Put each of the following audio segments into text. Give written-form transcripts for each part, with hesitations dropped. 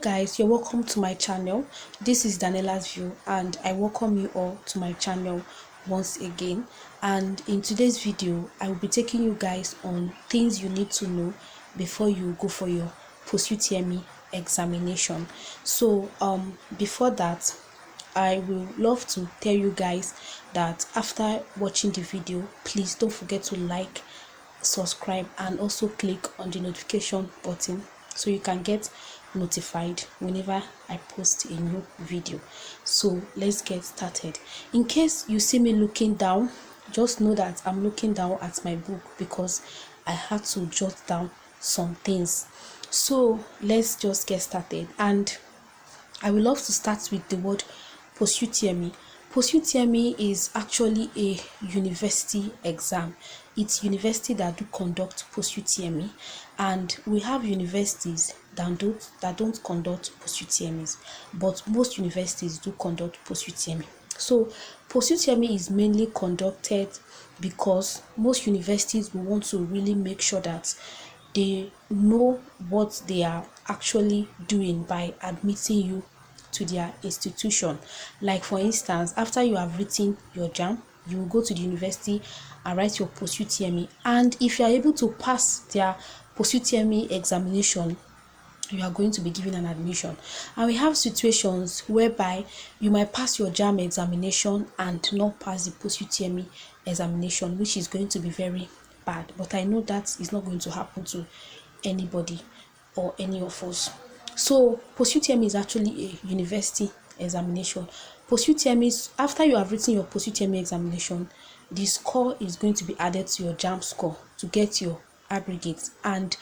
guys, you're welcome to my channel. This is Danielle's View and I welcome you all to my channel once again. And in today's video I will be taking you guys on things you need to know before you go for your post-UTME examination. So before that, I will love to tell you guys that after watching the video, please don't forget to like, subscribe and also click on the notification button so you can get notified whenever I post a new video. So let's get started. In case you see me looking down, just know that I'm looking down at my book because I had to jot down some things. So let's just get started, and I would love to start with the word post-UTME. Post-UTME is actually a university exam. It's university that do conduct post-UTME, and we have universities that don't conduct post-UTMEs, but most universities do conduct post-UTME. So post-UTME is mainly conducted because most universities will want to really make sure that they know what they are actually doing by admitting you to their institution. Like for instance, after you have written your JAM, you will go to the university and write your post-UTME, and if you are able to pass their post-UTME examination, you are going to be given an admission. And we have situations whereby you might pass your JAM examination and not pass the post-UTME examination, which is going to be very bad, but I know that is not going to happen to anybody or any of us. So post-UTME is actually a university examination. Post-UTME is after you have written your post-UTME examination, the score is going to be added to your JAM score to get your aggregate. And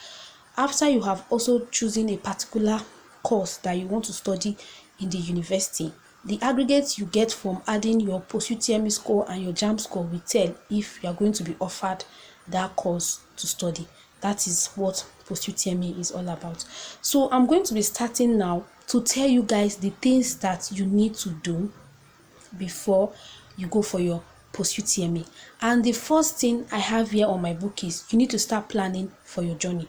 after you have also chosen a particular course that you want to study in the university, the aggregate you get from adding your post-UTME score and your JAM score will tell if you are going to be offered that course to study. That is what post-UTME is all about. So I'm going to be starting now to tell you guys the things that you need to do before you go for your post-UTME. And the first thing I have here on my book is you need to start planning for your journey.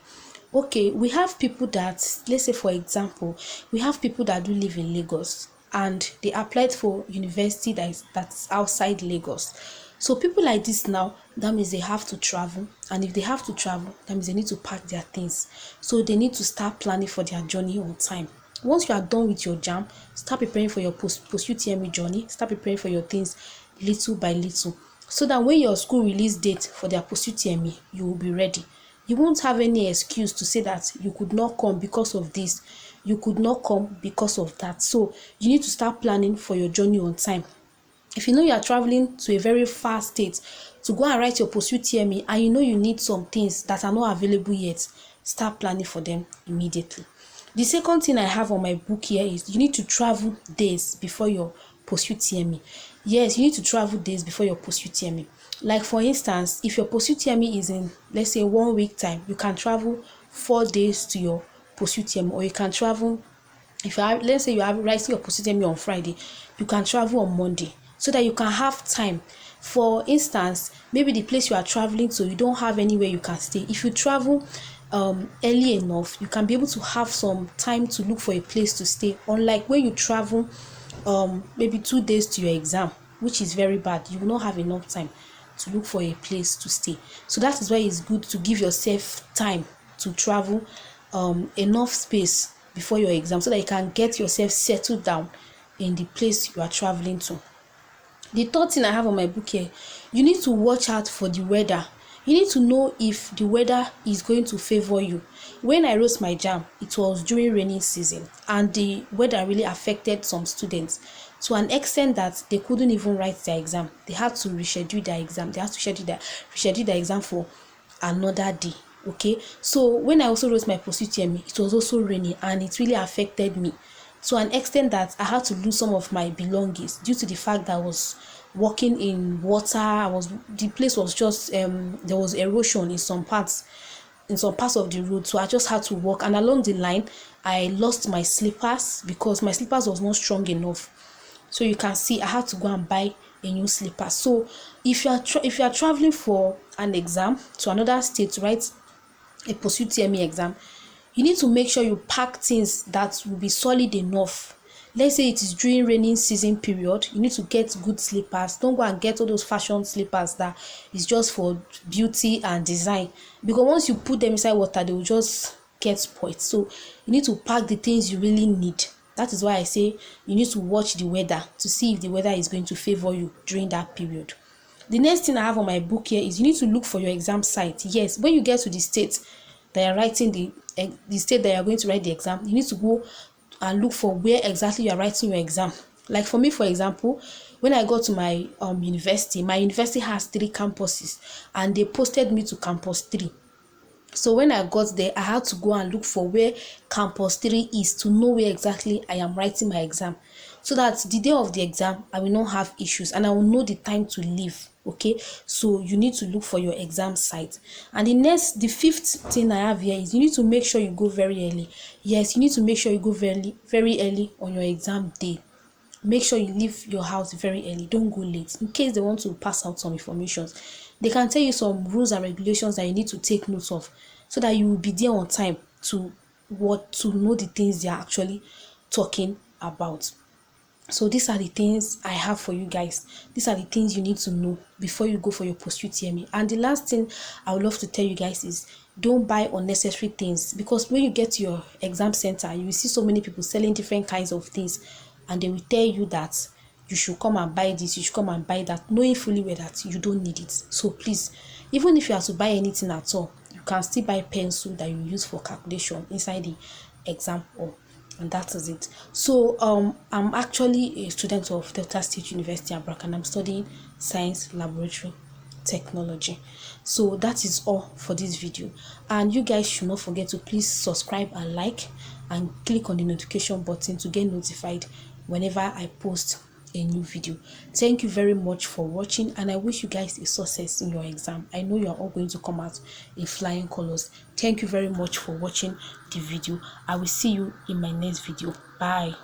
Okay, we have people that, let's say for example, we have people that do live in Lagos and they applied for university that's outside Lagos. So people like this now, that means they have to travel, and if they have to travel, that means they need to pack their things. So they need to start planning for their journey on time. Once you are done with your JAM, start preparing for your post-UTME journey, start preparing for your things little by little, so that when your school release date for their post-UTME, you will be ready. You won't have any excuse to say that you could not come because of this, you could not come because of that. So you need to start planning for your journey on time. If you know you are traveling to a very far state to go and write your post-UTME and you know you need some things that are not available yet, start planning for them immediately. The second thing I have on my book here is you need to travel days before your post-UTME. Yes, you need to travel days before your post-UTME. Like for instance, if your post-UTME is in, let's say, 1 week time, you can travel 4 days to your post-UTME, or you can travel, if you have, let's say you have writing your post-UTME on Friday, you can travel on Monday, so that you can have time. For instance, maybe the place you are traveling to, you don't have anywhere you can stay. If you travel early enough, you can be able to have some time to look for a place to stay, unlike when you travel maybe 2 days to your exam, which is very bad. You will not have enough time to look for a place to stay. So that is why it's good to give yourself time to travel enough space before your exam, so that you can get yourself settled down in the place you are traveling to. The third thing I have on my book here, you need to watch out for the weather. You need to know if the weather is going to favor you. When I wrote my JAM, it was during rainy season, and the weather really affected some students to an extent that they couldn't even write their exam. They had to reschedule their exam. They had to reschedule their exam for another day. Okay, so when I also wrote my post-UTME, it was also raining, and it really affected me to an extent that I had to lose some of my belongings due to the fact that I was walking in water. The place was just there was erosion in some parts of the road, so I just had to walk, and along the line I lost my slippers because my slippers was not strong enough. So you can see I had to go and buy a new slipper. So if you are traveling for an exam to another state to write a post-UTME exam, You need to make sure you pack things that will be solid enough. Let's say it is during raining season period, you need to get good slippers. Don't go and get all those fashion slippers that is just for beauty and design, because once you put them inside water they will just get spoiled. So you need to pack the things you really need. That is why I say you need to watch the weather to see if the weather is going to favor you during that period. The next thing I have on my book here is you need to look for your exam site. Yes, when you get to the state that you're writing the state that you're going to write the exam, you need to go and look for where exactly you are writing your exam. Like for me, for example, when I got to my university, my university has 3 campuses and they posted me to campus 3. So when I got there, I had to go and look for where campus 3 is to know where exactly I am writing my exam, so that the day of the exam I will not have issues and I will know the time to leave. Okay, so you need to look for your exam site. And the fifth thing I have here is you need to make sure you go very early. Yes, you need to make sure you go very early on your exam day. Make sure you leave your house very early. Don't go late in case they want to pass out some information. They can tell you some rules and regulations that you need to take note of, so that you will be there on time to know the things they are actually talking about. So these are the things I have for you guys. These are the things you need to know before you go for your post UTME. And the last thing I would love to tell you guys is don't buy unnecessary things, because when you get to your exam center, you will see so many people selling different kinds of things, and they will tell you that you should come and buy this, you should come and buy that, knowing fully well that you don't need it. So please, even if you have to buy anything at all, you can still buy pencil that you use for calculation inside the exam hall. And that is it. So I'm actually a student of Delta State University Abrak, and I'm studying science laboratory technology. So that is all for this video, and you guys should not forget to please subscribe and like and click on the notification button to get notified whenever I post a new video. Thank you very much for watching, and I wish you guys a success in your exam. I know you are all going to come out in flying colors. Thank you very much for watching the video. I will see you in my next video. Bye.